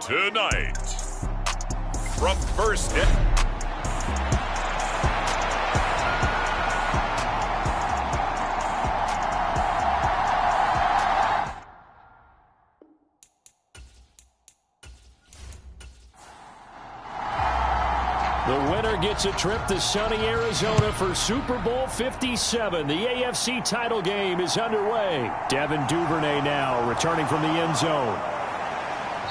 tonight. From first The winner gets a trip to sunny Arizona for Super Bowl 57. The AFC title game is underway. Devin Duvernay now returning from the end zone.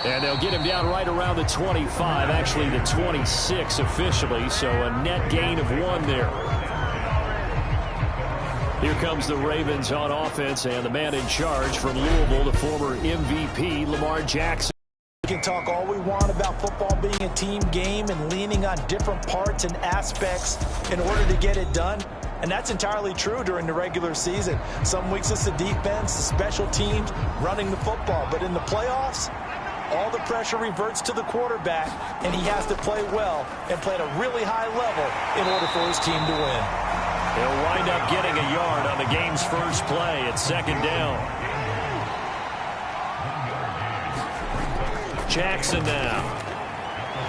And they'll get him down right around the 25, actually the 26 officially, so a net gain of 1 there. Here comes the Ravens on offense, and the man in charge from Louisville, the former MVP, Lamar Jackson. We can talk all we want about football being a team game and leaning on different parts and aspects in order to get it done. And that's entirely true during the regular season. Some weeks it's the defense, the special teams, running the football. But in the playoffs, all the pressure reverts to the quarterback, and he has to play well and play at a really high level in order for his team to win. He'll wind up getting a yard on the game's first play at 2nd down. Jackson now.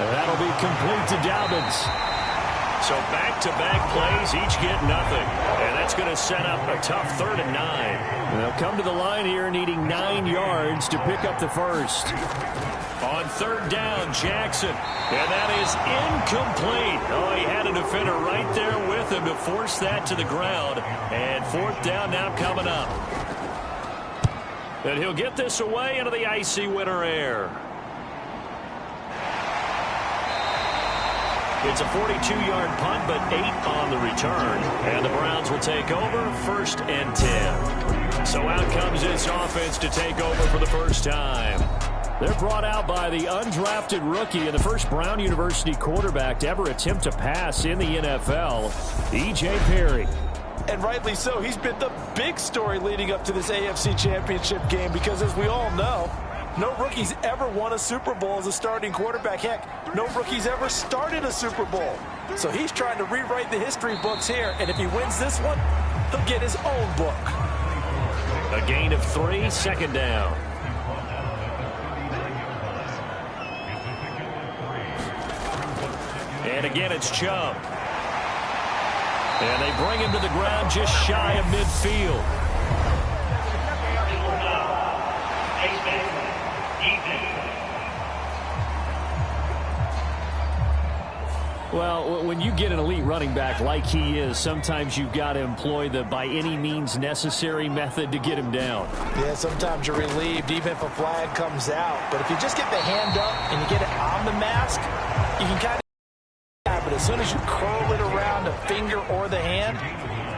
And that'll be complete to Dobbins. So back-to-back plays, each get nothing. And that's going to set up a tough 3rd and 9. And they'll come to the line here needing 9 yards to pick up the first. On 3rd down, Jackson. And that is incomplete. Oh, he had a defender right there with him to force that to the ground. And 4th down now coming up. And he'll get this away into the icy winter air. It's a 42-yard punt, but 8 on the return. And the Browns will take over 1st and 10. So out comes this offense to take over for the first time. They're brought out by the undrafted rookie and the first Brown University quarterback to ever attempt to pass in the NFL, E.J. Perry. And rightly so. He's been the big story leading up to this AFC Championship game because, as we all know, no rookie's ever won a Super Bowl as a starting quarterback. Heck, no rookie's ever started a Super Bowl. So he's trying to rewrite the history books here, and if he wins this one, he'll get his own book. A gain of 3, 2nd down. And again, it's Chubb. And they bring him to the ground just shy of midfield. Well, when you get an elite running back like he is, sometimes you've got to employ the by any means necessary method to get him down. Yeah, sometimes you're relieved even if a flag comes out. But if you just get the hand up and you get it on the mask, you can kind of but as soon as you curl it around the finger or the hand,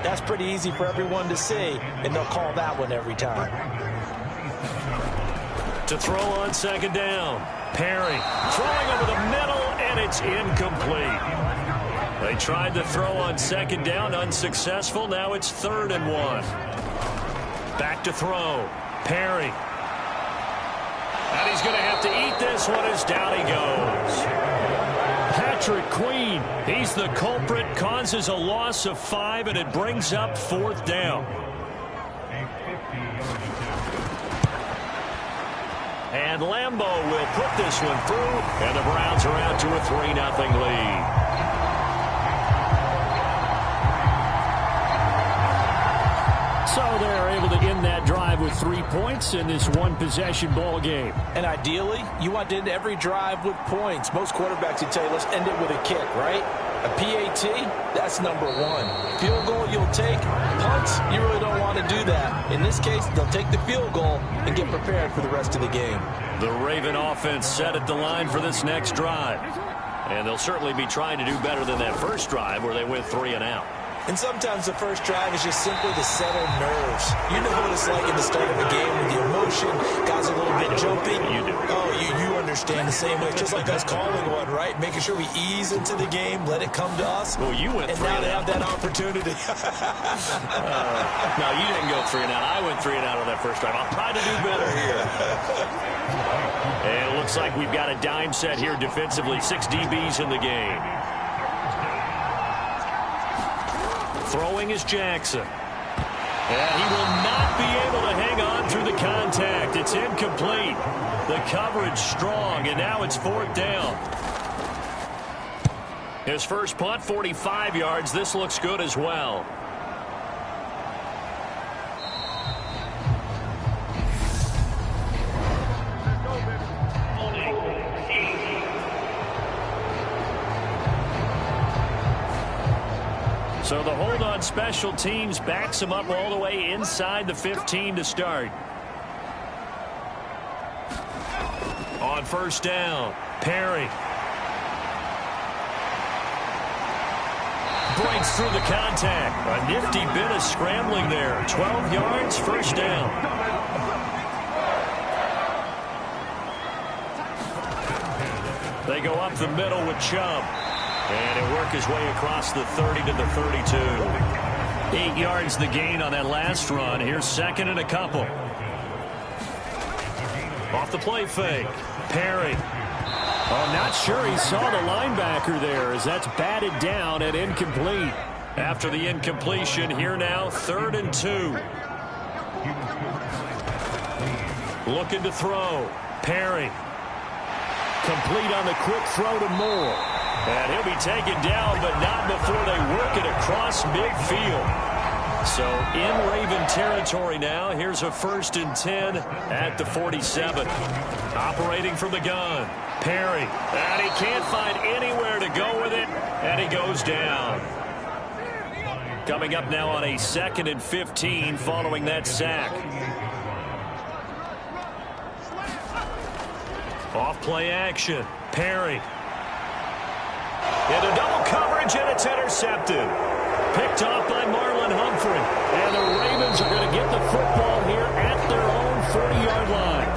that's pretty easy for everyone to see, and they'll call that one every time. To throw on 2nd down. Perry throwing over the middle, and it's incomplete. They tried to throw on 2nd down, unsuccessful. Now it's 3rd and 1. Back to throw. Perry. And he's going to have to eat this one as down he goes. Patrick Queen, he's the culprit, causes a loss of 5, and it brings up 4th down. And Lambeau will put this one through, and the Browns are out to a 3-0 lead. So they're able to end that drive with 3 points in this one-possession ball game. And ideally, you want to end every drive with points. Most quarterbacks would tell you, let's end it with a kick, right? A PAT, that's number 1. Field goal you'll take. Punts, you really don't want to do that. In this case, they'll take the field goal and get prepared for the rest of the game. The Raven offense set at the line for this next drive. And they'll certainly be trying to do better than that first drive where they went 3 and out. And sometimes the first drive is just simply to settle nerves. You know what it's like in the start of a game with the emotion, guys a little bit jumpy. You do. Oh, you understand the same way. It's just like us calling one, right? Making sure we ease into the game, let it come to us. Well, you went 3 and out. And now they have that opportunity. No, you didn't go 3 and out. I went 3 and out on that first drive. I'll try to do better here. And it looks like we've got a dime set here defensively. 6 DBs in the game. Throwing is Jackson. And he will not be able to hang on through the contact. It's incomplete. The coverage strong, and now it's 4th down. His first punt, 45 yards. This looks good as well. So the hold on special teams backs him up all the way inside the 15 to start. On 1st down, Perry. Breaks through the contact. A nifty bit of scrambling there. 12 yards, 1st down. They go up the middle with Chubb. And he'll work his way across the 30 to the 32. 8 yards the gain on that last run. Here's 2nd and a couple. Off the play fake. Perry. Oh, not sure he saw the linebacker there as that's batted down and incomplete. After the incompletion, here now, 3rd and 2. Looking to throw. Perry. Complete on the quick throw to Moore. And he'll be taken down, but not before they work it across midfield. So in Raven territory now. Here's a 1st and 10 at the 47. Operating from the gun. Perry. And he can't find anywhere to go with it. And he goes down. Coming up now on a 2nd and 15 following that sack. Off play action. Perry. Into double coverage, and it's intercepted. Picked off by Marlon Humphrey. And the Ravens are going to get the football here at their own 40-yard line.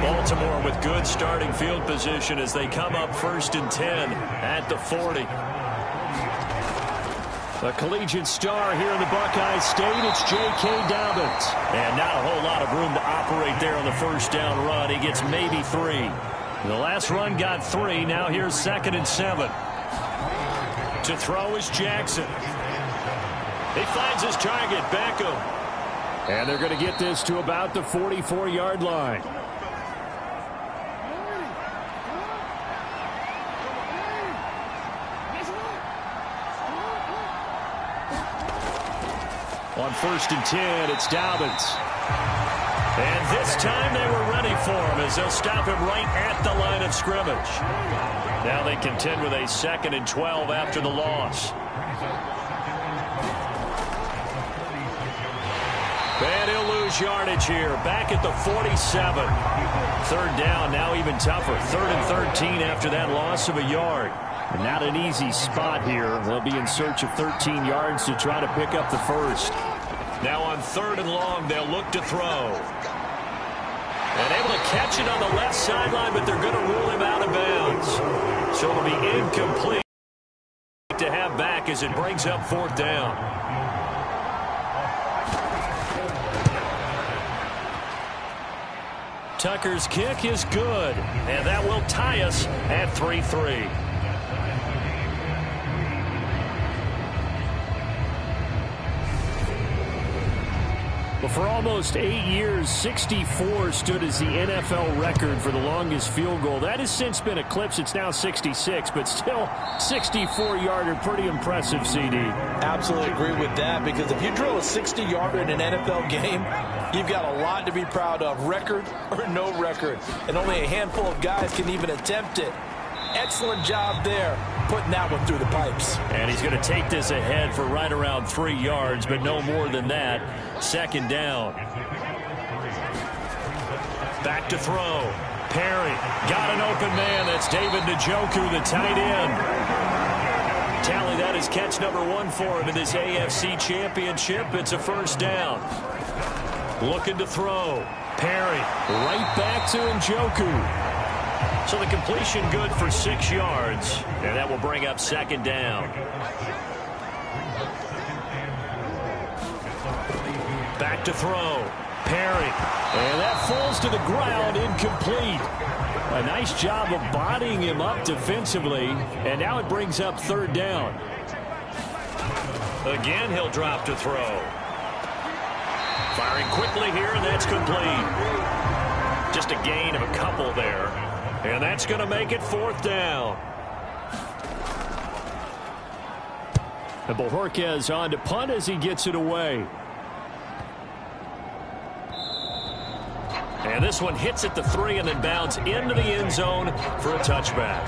Baltimore with good starting field position as they come up 1st and 10 at the 40. A collegiate star here in the Buckeye State, it's J.K. Dobbins. And not a whole lot of room to operate there on the 1st down run. He gets maybe 3. The last run got 3. Now here's 2nd and 7. To throw is Jackson. He finds his target, Beckham. And they're going to get this to about the 44-yard line. On 1st and 10, it's Dobbins. And this time they were ready for him as they'll stop him right at the line of scrimmage. Now they contend with a 2nd and 12 after the loss. And he'll lose yardage here. Back at the 47. 3rd down, now even tougher. 3rd and 13 after that loss of a yard. And not an easy spot here. They'll be in search of 13 yards to try to pick up the 1st. Now on 3rd and long, they'll look to throw. And able to catch it on the left sideline, but they're going to rule him out of bounds. So it'll be incomplete to have back as it brings up 4th down. Tucker's kick is good, and that will tie us at 3-3. Well, for almost 8 years, 64 stood as the NFL record for the longest field goal. That has since been eclipsed. It's now 66, but still 64-yarder. Pretty impressive, CD. Absolutely agree with that, because if you drill a 60-yarder in an NFL game, you've got a lot to be proud of, record or no record. And only a handful of guys can even attempt it. Excellent job there, putting that one through the pipes. And he's going to take this ahead for right around 3 yards, but no more than that. 2nd down. Back to throw. Perry got an open man. That's David Njoku, the tight end. Tally that is catch number 1 for him in this AFC Championship. It's a 1st down. Looking to throw. Perry right back to Njoku. So the completion good for 6 yards, and that will bring up 2nd down. Back to throw. Perry. And that falls to the ground, incomplete. A nice job of bodying him up defensively, and now it brings up 3rd down. Again, he'll drop to throw. Firing quickly here, and that's complete. Just a gain of a couple there. And that's going to make it 4th down. And Bojorquez on to punt as he gets it away. And this one hits at the 3 and then bounds into the end zone for a touchback.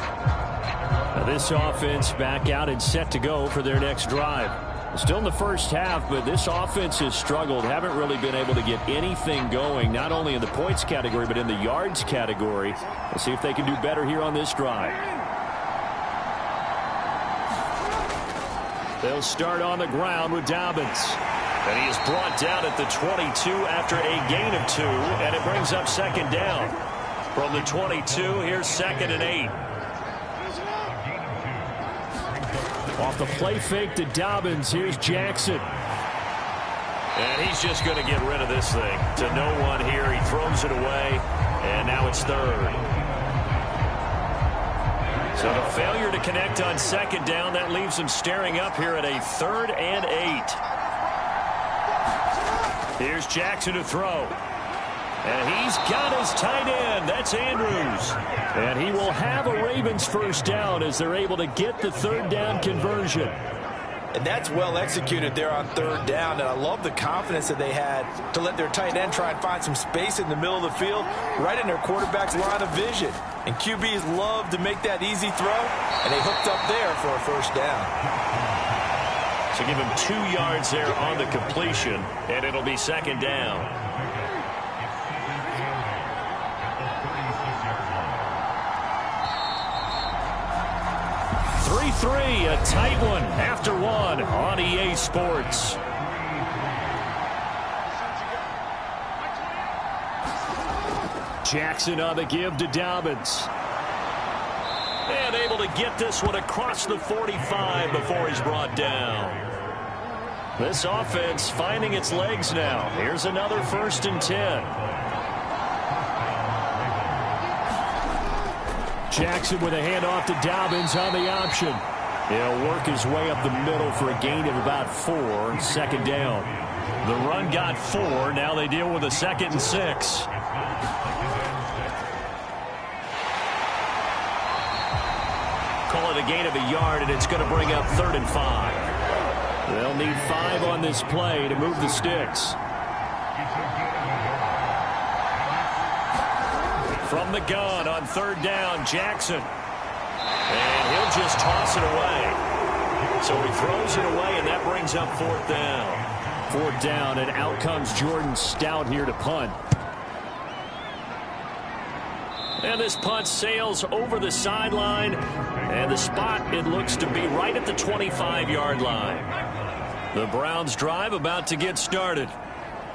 Now this offense back out and set to go for their next drive. Still in the first half, but this offense has struggled. Haven't really been able to get anything going, not only in the points category, but in the yards category. We'll see if they can do better here on this drive. They'll start on the ground with Dobbins. And he is brought down at the 22 after a gain of 2, and it brings up 2nd down. From the 22, here's 2nd and 8. Off the play fake to Dobbins, here's Jackson. And he's just going to get rid of this thing. To no one here, he throws it away, and now it's 3rd. So the failure to connect on 2nd down, that leaves him staring up here at a 3rd and 8. Here's Jackson to throw. And he's got his tight end. That's Andrews. And he will have a Ravens 1st down as they're able to get the 3rd down conversion. And that's well executed there on 3rd down. And I love the confidence that they had to let their tight end try and find some space in the middle of the field, right in their quarterback's line of vision. And QBs love to make that easy throw, and they hooked up there for a 1st down. So give him 2 yards there on the completion, and it'll be 2nd down. 3-3, a tight one after 1 on EA Sports. Jackson on the give to Dobbins. And able to get this one across the 45 before he's brought down. This offense finding its legs now. Here's another 1st and 10. Jackson with a handoff to Dobbins on the option. He'll work his way up the middle for a gain of about 4. 2nd down. The run got 4. Now they deal with a 2nd and 6. Call it a gain of a yard, and it's going to bring up 3rd and 5. They'll need 5 on this play to move the sticks. From the gun on 3rd down, Jackson. And he'll just toss it away. So he throws it away, and that brings up 4th down. 4th down, and out comes Jordan Stout here to punt. And this punt sails over the sideline. And the spot, it looks to be right at the 25-yard line. The Browns drive about to get started.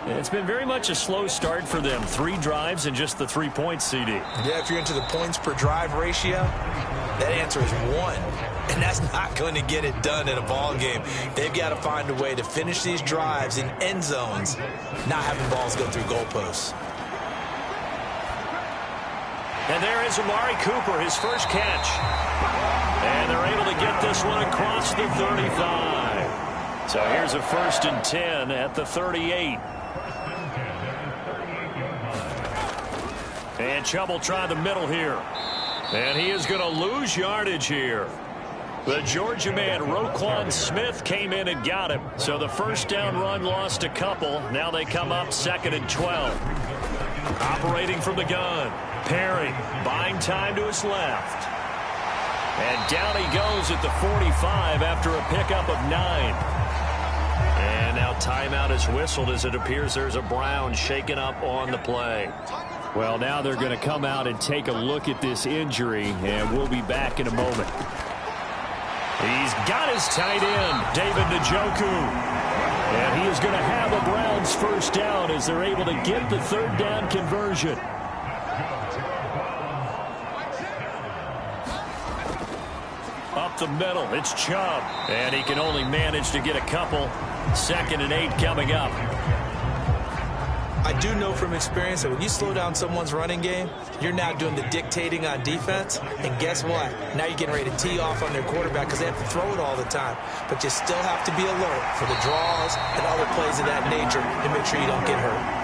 It's been very much a slow start for them. 3 drives and just the 3 points, CD. Yeah, if you're into the points per drive ratio, that answer is 1. And that's not going to get it done in a ball game. They've got to find a way to finish these drives in end zones, not having balls go through goalposts. And there is Amari Cooper, his first catch. And they're able to get this one across the 35. So here's a 1st and 10 at the 38. And Chubb will try the middle here. And he is going to lose yardage here. The Georgia man, Roquan Smith, came in and got him. So the 1st down run lost a couple. Now they come up 2nd and 12. Operating from the gun. Perry buying time to his left. And down he goes at the 45 after a pickup of 9. And now timeout is whistled as it appears there's a Brown shaken up on the play. Well, now they're going to come out and take a look at this injury, and we'll be back in a moment. He's got his tight end, David Njoku. And he is going to have a Browns 1st down as they're able to get the 3rd down conversion. Up the middle, it's Chubb. And he can only manage to get a couple. 2nd and 8 coming up. I I do know from experience that when you slow down someone's running game, you're now doing the dictating on defense. And guess what? Now you're getting ready to tee off on their quarterback because they have to throw it all the time. But you still have to be alert for the draws and other plays of that nature to make sure you don't get hurt.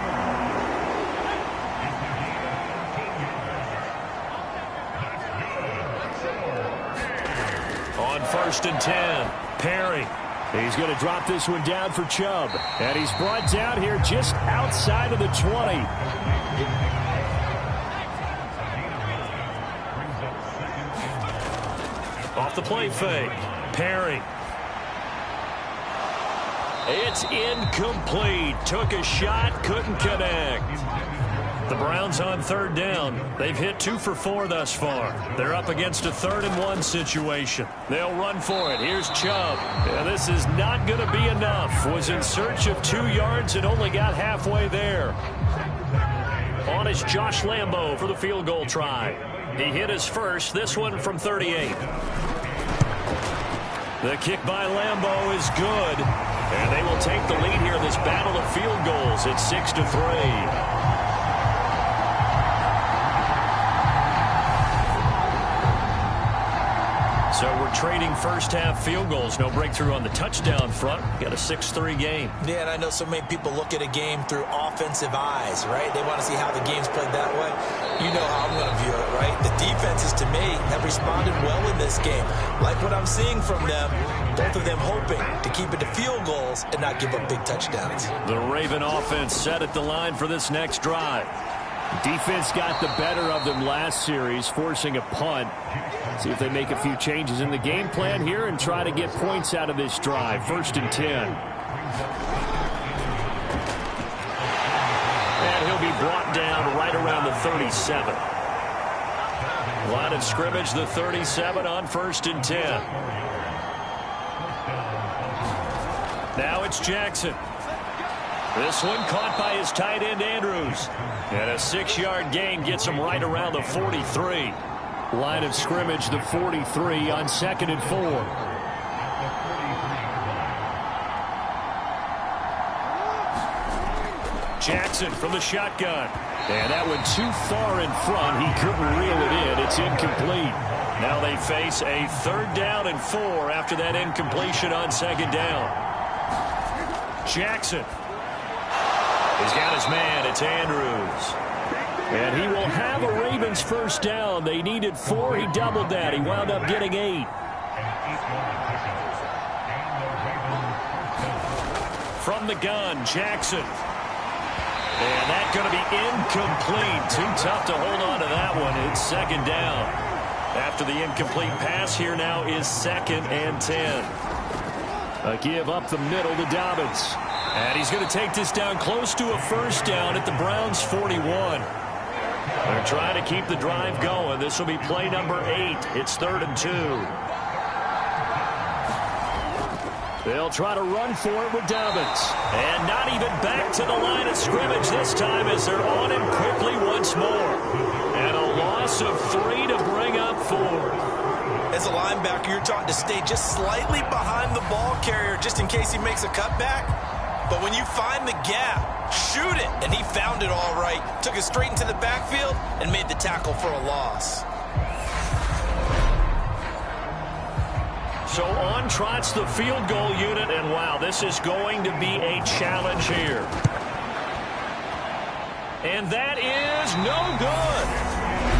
On 1st and 10, Perry. He's going to drop this one down for Chubb. And he's brought down here just outside of the 20. Off the play fake. Perry. It's incomplete. Took a shot, couldn't connect. The Browns on 3rd down. They've hit 2 for 4 thus far. They're up against a 3rd and 1 situation. They'll run for it. Here's Chubb. Yeah, this is not going to be enough. Was in search of 2 yards and only got halfway there. On is Josh Lambo for the field goal try. He hit his first, this one from 38. The kick by Lambo is good. And they will take the lead here in this battle of field goals. It's 6-3. So we're trading first-half field goals. No breakthrough on the touchdown front. Got a 6-3 game. Yeah, and I know so many people look at a game through offensive eyes, right? They want to see how the game's played that way. You know how I'm going to view it, right? The defenses, to me, have responded well in this game. Like what I'm seeing from them, both of them hoping to keep it to field goals and not give up big touchdowns. The Raven offense set at the line for this next drive. Defense got the better of them last series, forcing a punt. See if they make a few changes in the game plan here and try to get points out of this drive. 1st and 10. And he'll be brought down right around the 37. Line of scrimmage, the 37 on 1st and 10. Now it's Jackson. This one caught by his tight end, Andrews. And a 6-yard gain gets him right around the 43. Line of scrimmage, the 43 on 2nd and 4. Jackson from the shotgun. And that one too far in front. He couldn't reel it in. It's incomplete. Now they face a 3rd down and 4 after that incompletion on 2nd down. Jackson. He's got his man. It's Andrews. And he will have a Ravens 1st down. They needed 4. He doubled that. He wound up getting 8. From the gun, Jackson. And that's going to be incomplete. Too tough to hold on to that one. It's 2nd down. After the incomplete pass, here now is 2nd and 10. A give up the middle to Dobbins. And he's going to take this down close to a 1st down at the Browns' 41. They're trying to keep the drive going. This will be play number 8. It's 3rd and 2. They'll try to run for it with Dobbins. And not even back to the line of scrimmage this time as they're on him quickly once more. And a loss of 3 to bring up 4. As a linebacker, you're taught to stay just slightly behind the ball carrier just in case he makes a cutback. But when you find the gap, shoot it. And he found it all right. Took it straight into the backfield and made the tackle for a loss. So on trots the field goal unit. And wow, this is going to be a challenge here. And that is no good.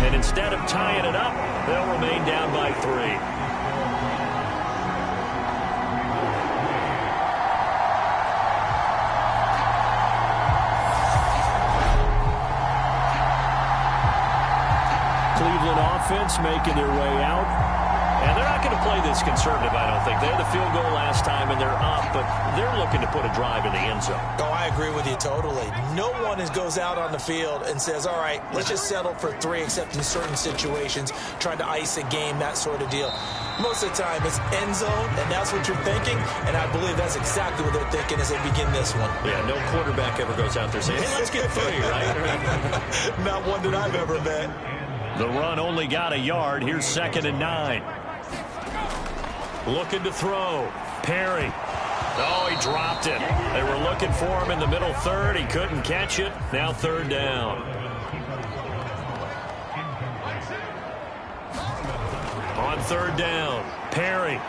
And instead of tying it up, they'll remain down by 3. Cleveland offense making their way out. And they're not going to play this conservative, I don't think. They had the field goal last time, and they're up, but they're looking to put a drive in the end zone. Oh, I agree with you totally. No one goes out on the field and says, all right, let's just settle for 3, except in certain situations, trying to ice a game, that sort of deal. Most of the time, it's end zone, and that's what you're thinking, and I believe that's exactly what they're thinking as they begin this one. Yeah, no quarterback ever goes out there saying, hey, let's get 3, right? Not one that I've ever met. The run only got a yard. Here's 2nd and 9. Looking to throw. Perry. Oh, he dropped it. They were looking for him in the middle third. He couldn't catch it. Now third down. On third down, Perry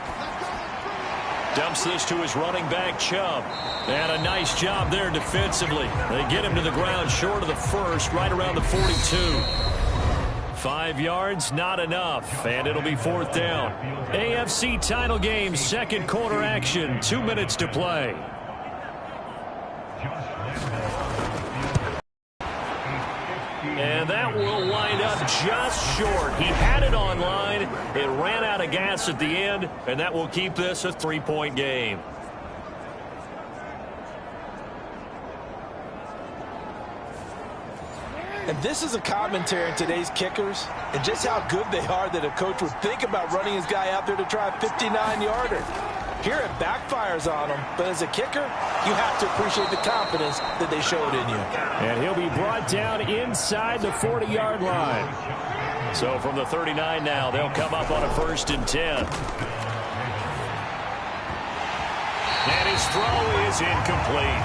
dumps this to his running back, Chubb. And a nice job there defensively. They get him to the ground short of the first, right around the 42. 5 yards, not enough, and it'll be fourth down. AFC title game, second quarter action, 2 minutes to play. And that will wind up just short. He had it on line. It ran out of gas at the end, and that will keep this a 3-point game. And this is a commentary on today's kickers and just how good they are that a coach would think about running his guy out there to try a 59-yarder. Here it backfires on him, but as a kicker, you have to appreciate the confidence that they showed in you. And he'll be brought down inside the 40-yard line. So from the 39 now, they'll come up on a 1st and 10. And his throw is incomplete.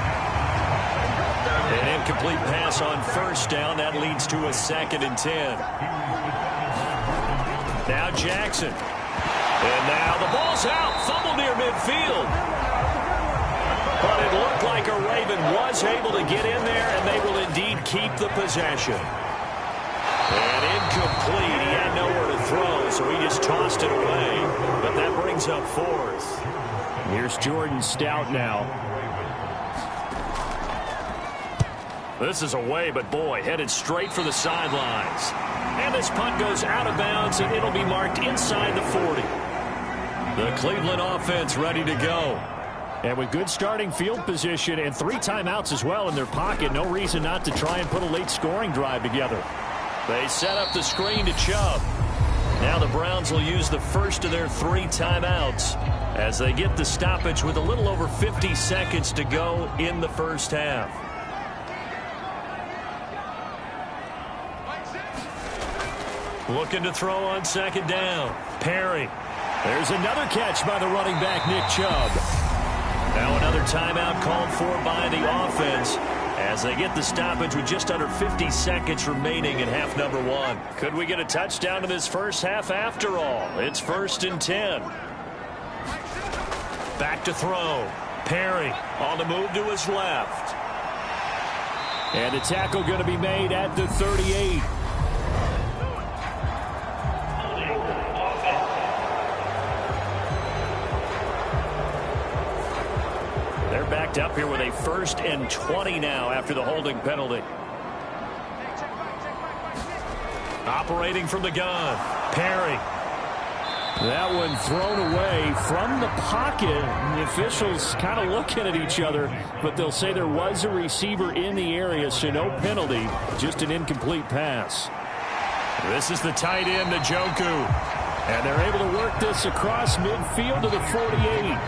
An incomplete pass on 1st down. That leads to a 2nd and 10. Now Jackson. And now the ball's out. Fumble near midfield. But it looked like a Raven was able to get in there, and they will indeed keep the possession. And incomplete. He had nowhere to throw, so he just tossed it away. But that brings up 4th. Here's Jordan Stout now. This is away, but boy, headed straight for the sidelines. And this punt goes out of bounds, and it'll be marked inside the 40. The Cleveland offense ready to go. And with good starting field position and 3 timeouts as well in their pocket, no reason not to try and put a late scoring drive together. They set up the screen to Chubb. Now the Browns will use the first of their 3 timeouts as they get the stoppage with a little over 50 seconds to go in the first half. Looking to throw on 2nd down. Perry. There's another catch by the running back, Nick Chubb. Now another timeout called for by the offense as they get the stoppage with just under 50 seconds remaining in half number 1. Could we get a touchdown in this first half after all? It's 1st and 10. Back to throw. Perry on the move to his left. And the tackle going to be made at the 38. They're backed up here with a 1st and 20 now after the holding penalty. Operating from the gun. Perry. That one thrown away from the pocket. The officials kind of looking at each other, but they'll say there was a receiver in the area, so no penalty, just an incomplete pass. This is the tight end, Njoku. And they're able to work this across midfield to the 48.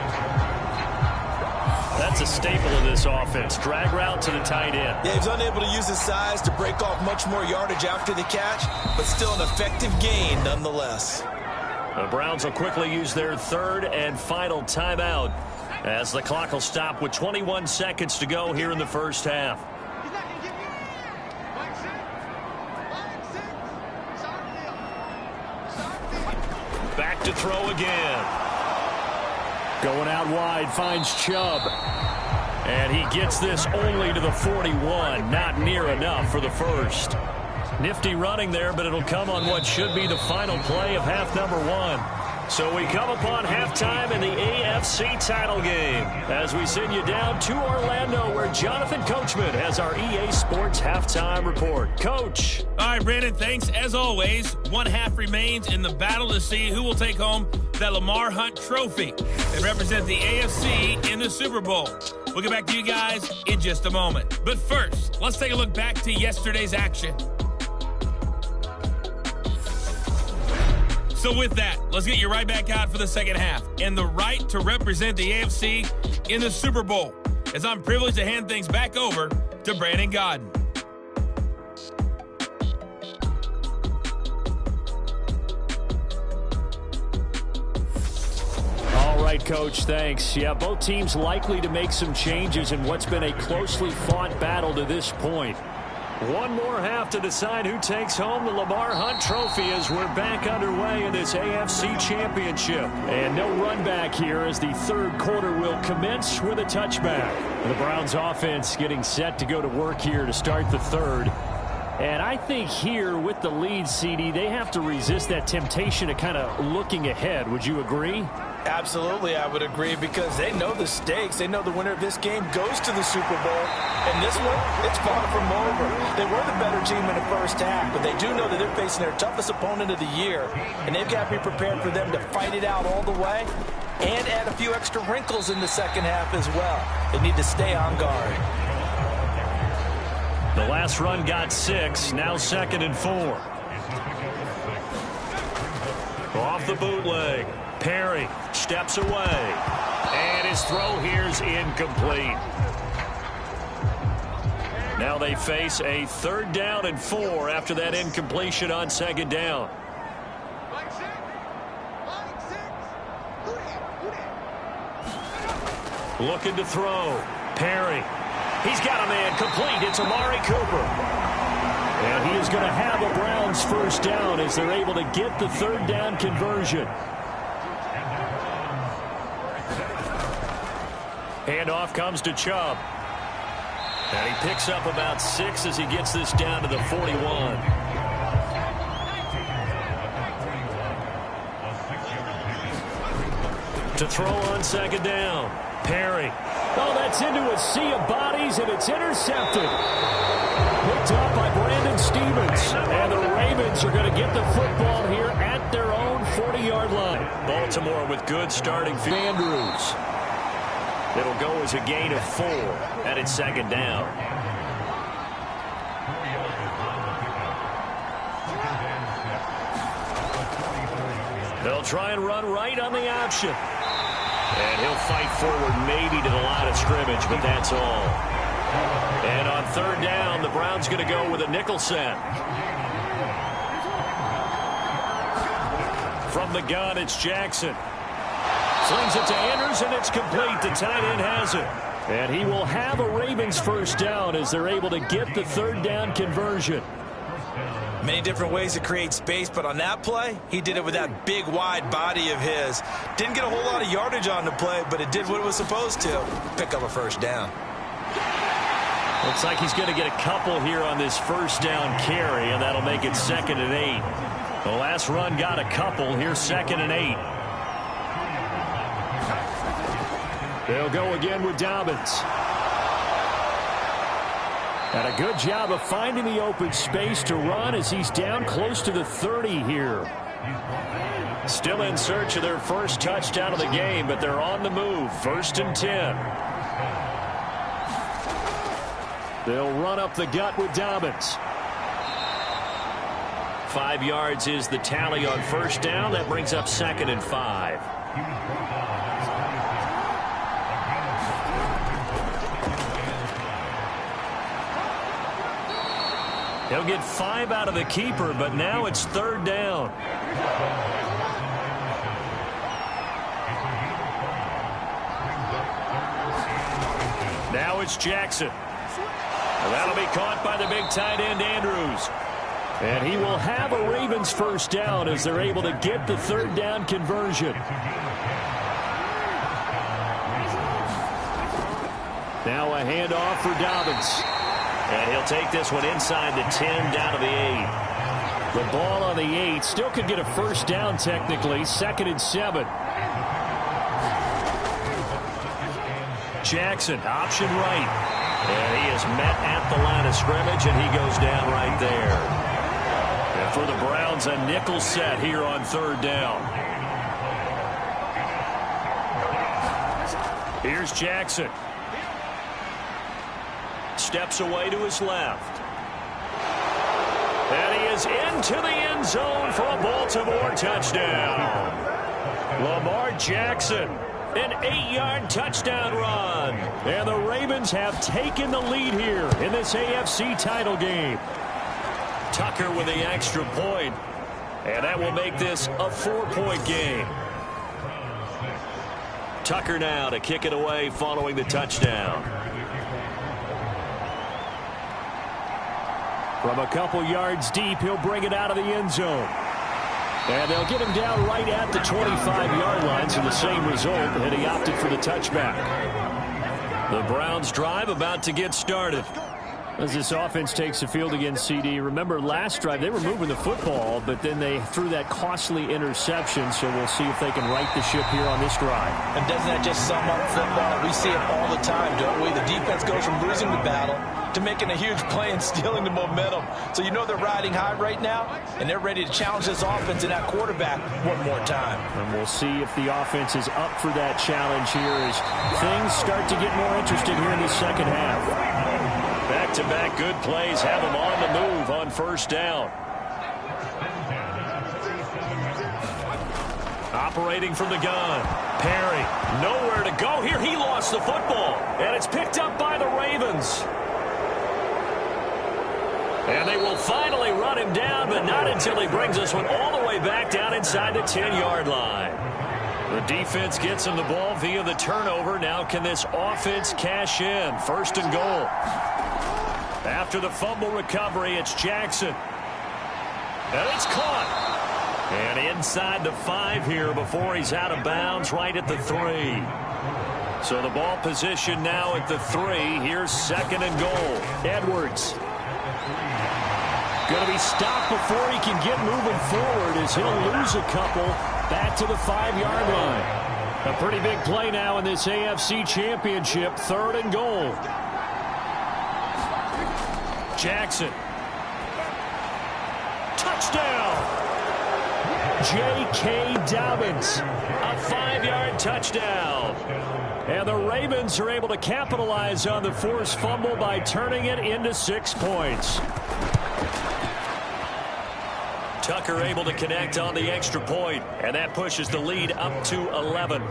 That's a staple of this offense. Drag route to the tight end. Yeah, he's unable to use his size to break off much more yardage after the catch, but still an effective gain nonetheless. The Browns will quickly use their 3rd and final timeout as the clock will stop with 21 seconds to go here in the first half. Back to throw again. Going out wide, finds Chubb. And he gets this only to the 41. Not near enough for the first. Nifty running there, but it'll come on what should be the final play of half number 1. So we come upon halftime in the AFC title game as we send you down to Orlando where Jonathan Coachman has our EA Sports halftime report. Coach. All right, Brandon, thanks. As always, 1 half remains in the battle to see who will take home that Lamar Hunt trophy and represent the AFC in the Super Bowl. We'll get back to you guys in just a moment. But first, let's take a look back to yesterday's action. So with that, let's get you right back out for the second half and the right to represent the AFC in the Super Bowl as I'm privileged to hand things back over to Brandon Godden. All All right, Coach, thanks. Yeah, both teams likely to make some changes in what's been a closely fought battle to this point. One more half to decide who takes home the Lamar Hunt Trophy as we're back underway in this AFC Championship. And no run back here as the third quarter will commence with a touchback. The Browns offense getting set to go to work here to start the third. And I think here with the lead, CD, they have to resist that temptation of kind of looking ahead. Would you agree? Absolutely, I would agree, because they know the stakes. They know the winner of this game goes to the Super Bowl. And this one, it's far from over. They were the better team in the first half, but they do know that they're facing their toughest opponent of the year. And they've got to be prepared for them to fight it out all the way and add a few extra wrinkles in the second half as well. They need to stay on guard. The last run got 6, now 2nd and 4. Off the bootleg. Perry steps away. And his throw here's incomplete. Now they face a 3rd down and 4 after that incompletion on 2nd down. Looking to throw. Perry. He's got a man complete. It's Amari Cooper. And he is going to have a Browns first down as they're able to get the 3rd down conversion. Handoff comes to Chubb. And he picks up about 6 as he gets this down to the 41. To throw on 2nd down. Perry. Oh, that's into a sea of bodies, and it's intercepted. Picked up by Brandon Stevens. And the Ravens are going to get the football here at their own 40-yard line. Baltimore with good starting field. Andrews. It'll go as a gain of 4, and it's 2nd down. They'll try and run right on the option. And he'll fight forward maybe to the line of scrimmage, but that's all. And on 3rd down, the Browns going to go with a nickel set. From the gun, it's Jackson. Slings it to Andrews, and it's complete. The tight end has it. And he will have a Ravens first down as they're able to get the 3rd down conversion. Many different ways to create space, but on that play, he did it with that big, wide body of his. Didn't get a whole lot of yardage on the play, but it did what it was supposed to. Pick up a first down. Looks like he's going to get a couple here on this first down carry, and that'll make it 2nd and 8. The last run got a couple. Here's 2nd and 8. They'll go again with Dobbins. And a good job of finding the open space to run as he's down close to the 30 here. Still in search of their first touchdown of the game, but they're on the move. 1st and 10. They'll run up the gut with Dobbins. 5 yards is the tally on first down. That brings up 2nd and 5. He'll get 5 out of the keeper, but now it's 3rd down. Now it's Jackson. And that'll be caught by the big tight end, Andrews. And he will have a Ravens first down as they're able to get the 3rd down conversion. Now a handoff for Dobbins. And he'll take this one inside the 10 down to the 8. The ball on the 8 still could get a first down technically. 2nd and 7. Jackson, option right. And he is met at the line of scrimmage, and he goes down right there. And for the Browns, a nickel set here on 3rd down. Here's Jackson. Steps away to his left. And he is into the end zone for a Baltimore touchdown. Lamar Jackson, an 8-yard touchdown run. And the Ravens have taken the lead here in this AFC title game. Tucker with the extra point. And that will make this a 4-point game. Tucker now to kick it away following the touchdown. From a couple yards deep, he'll bring it out of the end zone. And they'll get him down right at the 25-yard line, so the same result, and he opted for the touchback. The Browns drive about to get started. As this offense takes the field against CD, remember last drive they were moving the football, but then they threw that costly interception, so we'll see if they can right the ship here on this drive. And doesn't that just sum up football? We see it all the time, don't we? The defense goes from losing the battle to making a huge play and stealing the momentum. So you know they're riding high right now, and they're ready to challenge this offense and that quarterback one more time. And we'll see if the offense is up for that challenge here as things start to get more interesting here in the second half. Back-to-back good plays have them on the move on first down. Operating from the gun. Perry, nowhere to go here. He lost the football, and it's picked up by the Ravens. And they will finally run him down, but not until he brings this one all the way back down inside the 10-yard line. The defense gets him the ball via the turnover. Now can this offense cash in? First and goal. After the fumble recovery, it's Jackson. And it's caught. And inside the 5 here before he's out of bounds right at the 3. So the ball position now at the 3. Here's second and goal. Edwards. Going to be stopped before he can get moving forward as he'll lose a couple back to the 5-yard line. A pretty big play now in this AFC Championship. Third and goal. Jackson. Touchdown. J.K. Dobbins. A 5-yard touchdown. And the Ravens are able to capitalize on the forced fumble by turning it into 6 points. Tucker able to connect on the extra point, and that pushes the lead up to 11.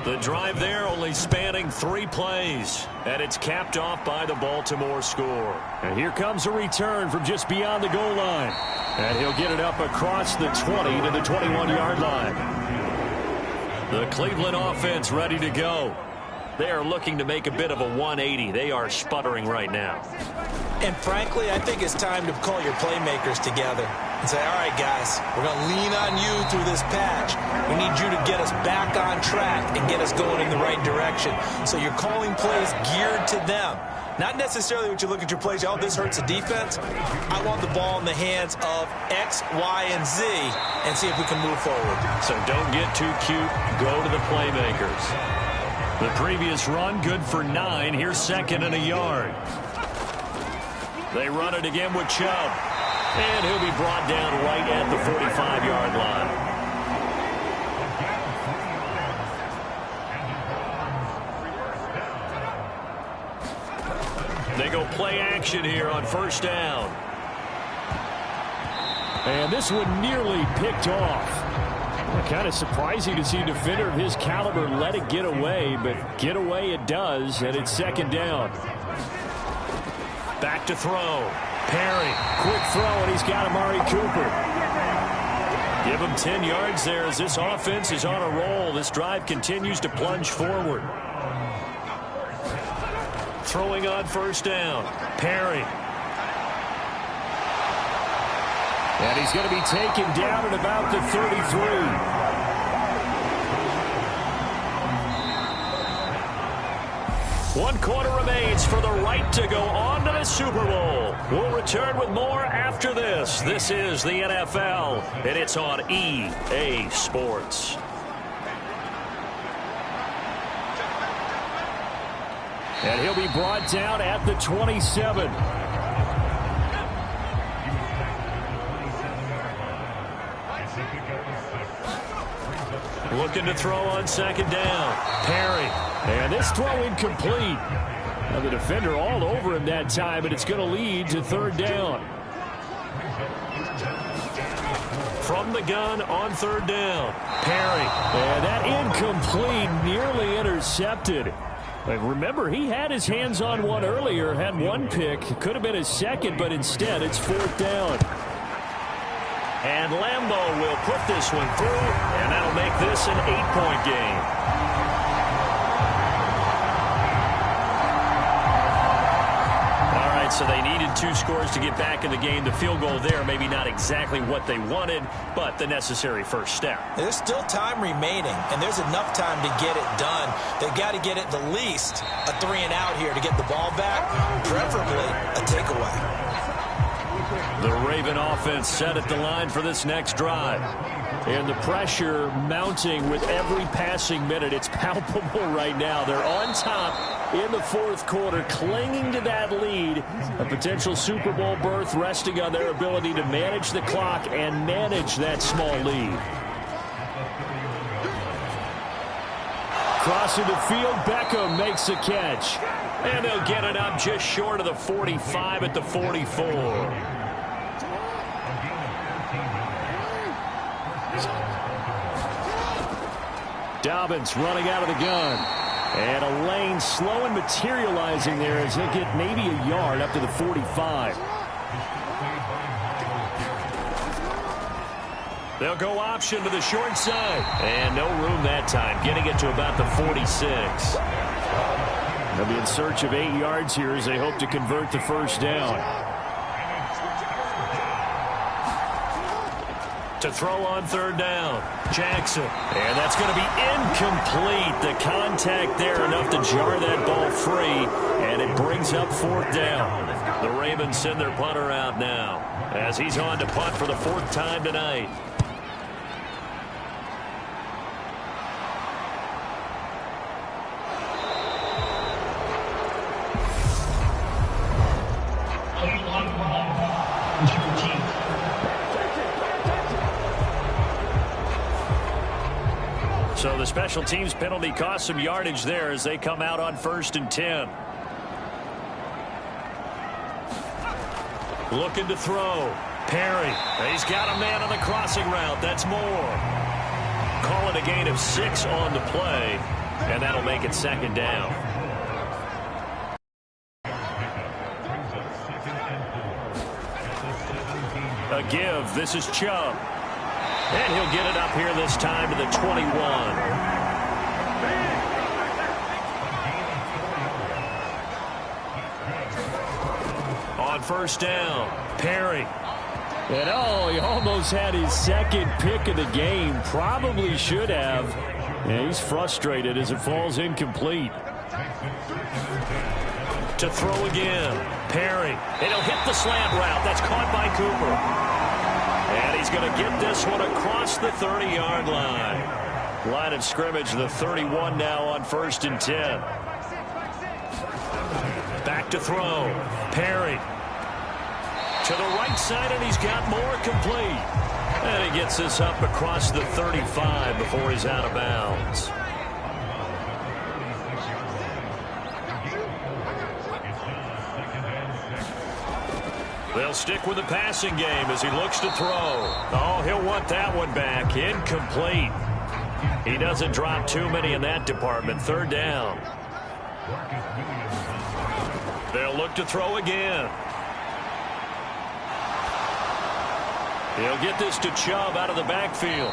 The drive there only spanning 3 plays, and it's capped off by the Baltimore score. And here comes a return from just beyond the goal line. And he'll get it up across the 20 to the 21-yard line. The Cleveland offense ready to go. They are looking to make a bit of a 180. They are sputtering right now. And frankly, I think it's time to call your playmakers together and say, all right, guys, we're going to lean on you through this patch. We need you to get us back on track and get us going in the right direction. So you're calling plays geared to them. Not necessarily what you look at your plays, oh, this hurts the defense. I want the ball in the hands of X, Y, and Z and see if we can move forward. So don't get too cute. Go to the playmakers. The previous run, good for 9. Here's second and a yard. They run it again with Chubb. And he'll be brought down right at the 45-yard line. They go play action here on first down. And this one nearly picked off. Kind of surprising to see a defender of his caliber let it get away, but get away it does, and it's second down. Back to throw. Perry, quick throw, and he's got Amari Cooper. Give him 10 yards there as this offense is on a roll. This drive continues to plunge forward. Throwing on first down. Perry. And he's going to be taken down at about the 33. One quarter remains for the right to go on to the Super Bowl. We'll return with more after this. This is the NFL, and it's on EA Sports. And he'll be brought down at the 27. Looking to throw on second down. Perry. And this throw incomplete. Now the defender all over him that time, but it's going to lead to third down. From the gun on third down. Perry. And that incomplete, nearly intercepted. But remember, he had his hands on one earlier, had one pick. It could have been his second, but instead it's fourth down. And Lambeau will put this one through, and that'll make this an 8-point game. So they needed 2 scores to get back in the game. The field goal there, maybe not exactly what they wanted, but the necessary first step. There's still time remaining, and there's enough time to get it done. They've got to get at the least a 3-and-out here to get the ball back, preferably a takeaway. The Raven offense set at the line for this next drive. And the pressure mounting with every passing minute. It's palpable right now. They're on top in the 4th quarter, clinging to that lead. A potential Super Bowl berth resting on their ability to manage the clock and manage that small lead. Crossing the field, Beckham makes a catch. And they'll get it up just short of the 45 at the 44. Dobbins running out of the gun. And a lane slow and materializing there as he'll get maybe a yard up to the 45. They'll go option to the short side. And no room that time, getting it to about the 46. They'll be in search of 8 yards here as they hope to convert the first down. To throw on 3rd down, Jackson. And that's going to be incomplete. The contact there enough to jar that ball free, and it brings up 4th down. The Ravens send their punter out now as he's on to punt for the 4th time tonight. So the special teams penalty cost some yardage there as they come out on 1st and 10. Looking to throw. Perry. He's got a man on the crossing route. That's Moore. Call it a gain of 6 on the play, and that'll make it 2nd down. A give. This is Chubb. And he'll get it up here this time to the 21. On 1st down, Perry. And he almost had his 2nd pick of the game. Probably should have. Yeah, he's frustrated as it falls incomplete. To throw again, Perry. And he'll hit the slant route. That's caught by Cooper. And he's going to get this one across the 30-yard line. Line of scrimmage, the 31 now on 1st and 10. Back to throw. Perry. To the right side, and he's got more complete. And he gets this up across the 35 before he's out of bounds. They'll stick with the passing game as he looks to throw. Oh, he'll want that one back. Incomplete. He doesn't drop too many in that department. 3rd down. They'll look to throw again. He'll get this to Chubb out of the backfield.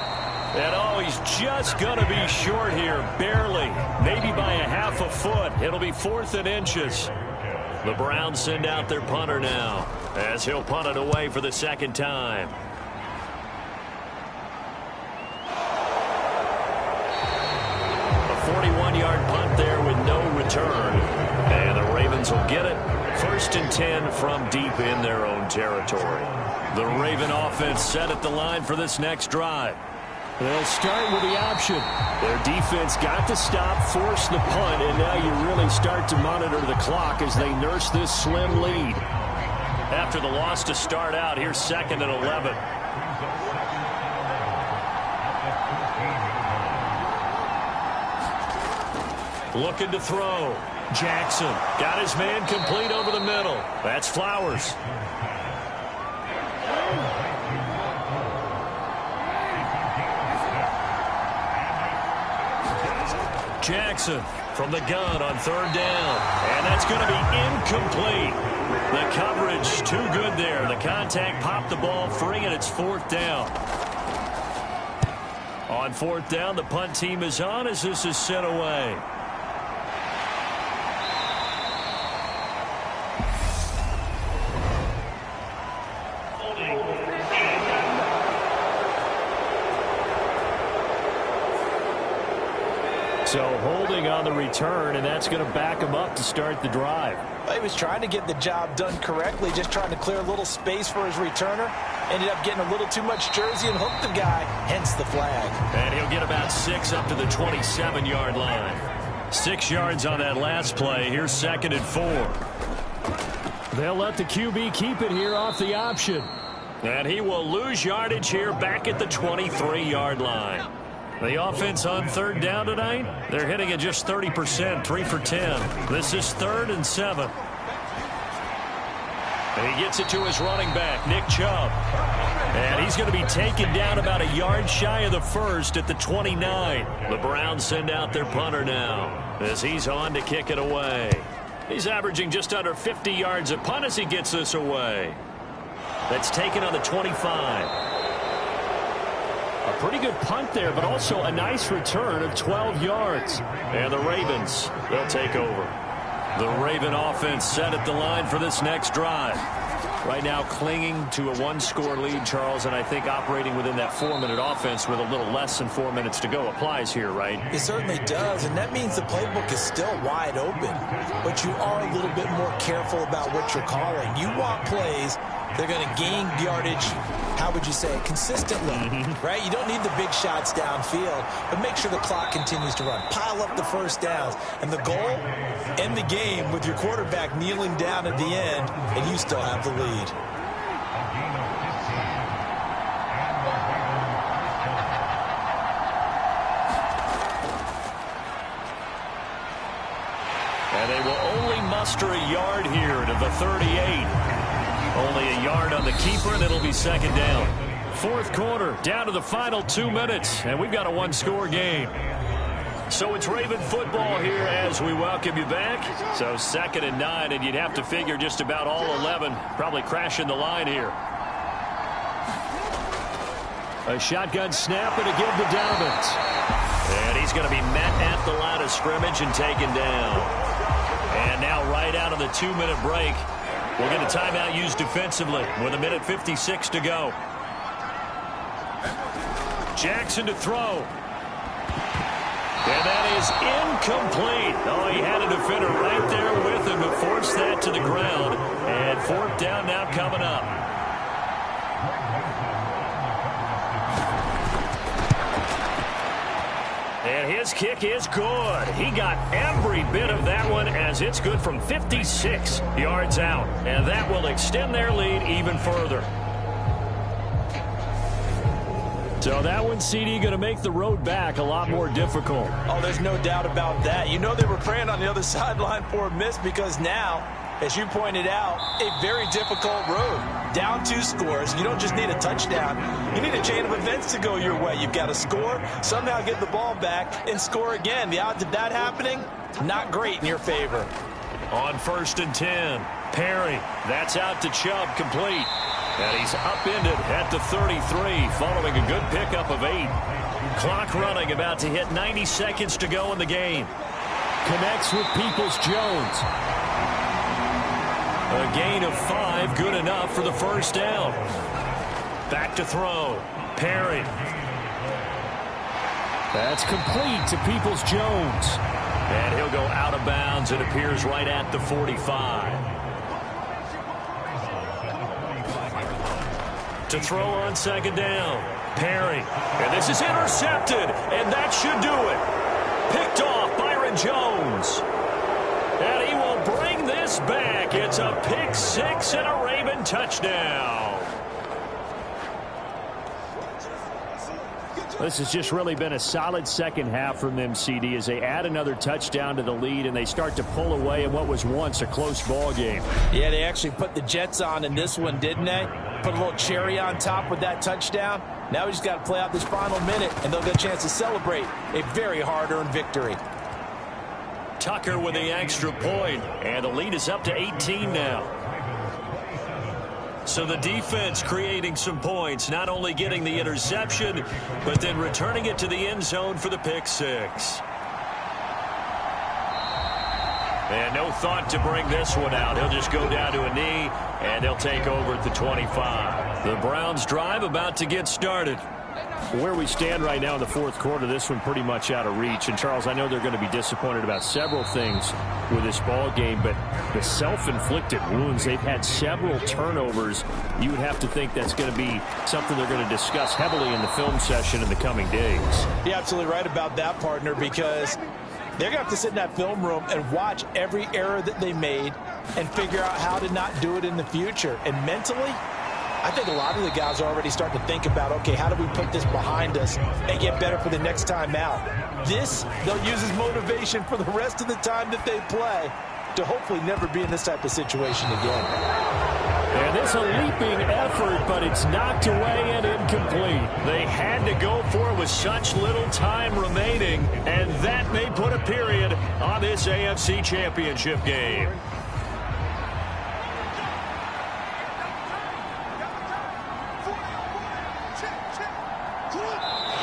And he's just going to be short here. Barely. Maybe by a half a foot. It'll be 4th and inches. The Browns send out their punter now as he'll punt it away for the 2nd time. A 41-yard punt there with no return. And the Ravens will get it. 1st and 10 from deep in their own territory. The Raven offense set at the line for this next drive. They'll start with the option. Their defense got to stop, force the punt, and now you really start to monitor the clock as they nurse this slim lead. After the loss to start out, here's 2nd and 11. Looking to throw. Jackson got his man complete over the middle. That's Flowers. Jackson from the gun on third down. And that's going to be incomplete. The coverage too good there. The contact popped the ball free, and it's fourth down. On fourth down, the punt team is on as this is sent away. So holding on the return, and that's going to back him up to start the drive. He was trying to get the job done correctly, just trying to clear a little space for his returner. Ended up getting a little too much jersey and hooked the guy, hence the flag. And he'll get about 6 up to the 27-yard line. 6 yards on that last play. Here's 2nd and 4. They'll let the QB keep it here off the option. And he will lose yardage here back at the 23-yard line. The offense on third down tonight, they're hitting at just 30%, 3 for 10. This is 3rd and 7. And he gets it to his running back, Nick Chubb. And he's going to be taken down about a yard shy of the first at the 29. The Browns send out their punter now as he's on to kick it away. He's averaging just under 50 yards a punt as he gets this away. That's taken on the 25. A pretty good punt there, but also a nice return of 12 yards. And the Ravens, they'll take over. The Raven offense set at the line for this next drive. Right now clinging to a 1-score lead, Charles, and I think operating within that 4-minute offense with a little less than 4 minutes to go applies here, right? It certainly does, and that means the playbook is still wide open. But you are a little bit more careful about what you're calling. You want plays, they're going to gain yardage, how would you say it, consistently, right? You don't need the big shots downfield, but make sure the clock continues to run. Pile up the first downs. And the goal, end the game with your quarterback kneeling down at the end, and you still have the lead. And they will only muster a yard here to the 38. Only a yard on the keeper, and it'll be 2nd down. Fourth quarter, down to the final 2 minutes, and we've got a 1-score game. So it's Raven football here as we welcome you back. So 2nd and 9, and you'd have to figure just about all 11 probably crashing the line here. A shotgun snap and a give to Donovan. And he's going to be met at the line of scrimmage and taken down. And now right out of the 2-minute break, we'll get a timeout used defensively with 1:56 to go. Jackson to throw. And that is incomplete. Oh, he had a defender right there with him to force that to the ground. And 4th down now coming up. And his kick is good. He got every bit of that one as it's good from 56 yards out. And that will extend their lead even further. So that one, CD, going to make the road back a lot more difficult. Oh, there's no doubt about that. You know they were praying on the other sideline for a miss because now, as you pointed out, a very difficult road. Down 2 scores. You don't just need a touchdown. You need a chain of events to go your way. You've got to score, somehow get the ball back, and score again. The odds of that happening, not great in your favor. On 1st and 10, Perry. That's out to Chubb, complete. And he's upended at the 33, following a good pickup of 8. Clock running, about to hit 90 seconds to go in the game. Connects with Peoples-Jones. A gain of 5, good enough for the 1st down. Back to throw. Perry. That's complete to Peoples-Jones. And he'll go out of bounds. It appears right at the 45. To throw on 2nd down. Perry. And this is intercepted. And that should do it. Picked off Byron Jones. And he will bring this back. It's a pick 6 and a Raven touchdown. This has just really been a solid second half from them, CD, as they add another touchdown to the lead and they start to pull away in what was once a close ball game. Yeah, they actually put the Jets on in this one, didn't they? Put a little cherry on top with that touchdown. Now we just got to play out this final minute, and they'll get a chance to celebrate a very hard-earned victory. Tucker with the extra point, and the lead is up to 18 now. So the defense creating some points, not only getting the interception, but then returning it to the end zone for the pick six. And no thought to bring this one out. He'll just go down to a knee, and they'll take over at the 25. The Browns drive about to get started. Where we stand right now in the fourth quarter, this one pretty much out of reach. And, Charles, I know they're going to be disappointed about several things with this ball game, but the self-inflicted wounds, they've had several turnovers. You would have to think that's going to be something they're going to discuss heavily in the film session in the coming days. You're absolutely right about that, partner, because they're going to have to sit in that film room and watch every error that they made and figure out how to not do it in the future. And mentally, I think a lot of the guys are already starting to think about, okay, how do we put this behind us and get better for the next time out? This, they'll use as motivation for the rest of the time that they play to hopefully never be in this type of situation again. And it's a leaping effort, but it's knocked away and incomplete. They had to go for it with such little time remaining, and that may put a period on this AFC Championship game.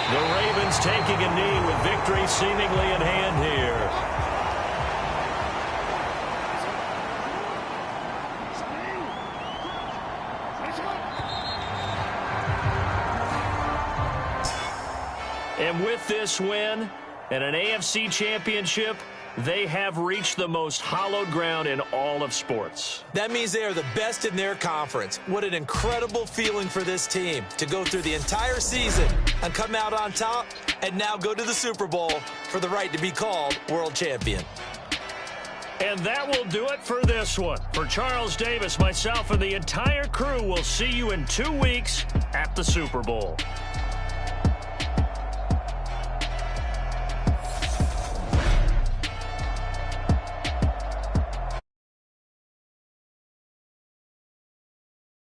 The Ravens taking a knee with victory seemingly in hand here. And with this win and an AFC Championship, they have reached the most hallowed ground in all of sports. That means they are the best in their conference. What an incredible feeling for this team to go through the entire season and come out on top and now go to the Super Bowl for the right to be called world champion. And that will do it for this one. For Charles Davis, myself, and the entire crew, we'll see you in 2 weeks at the Super Bowl.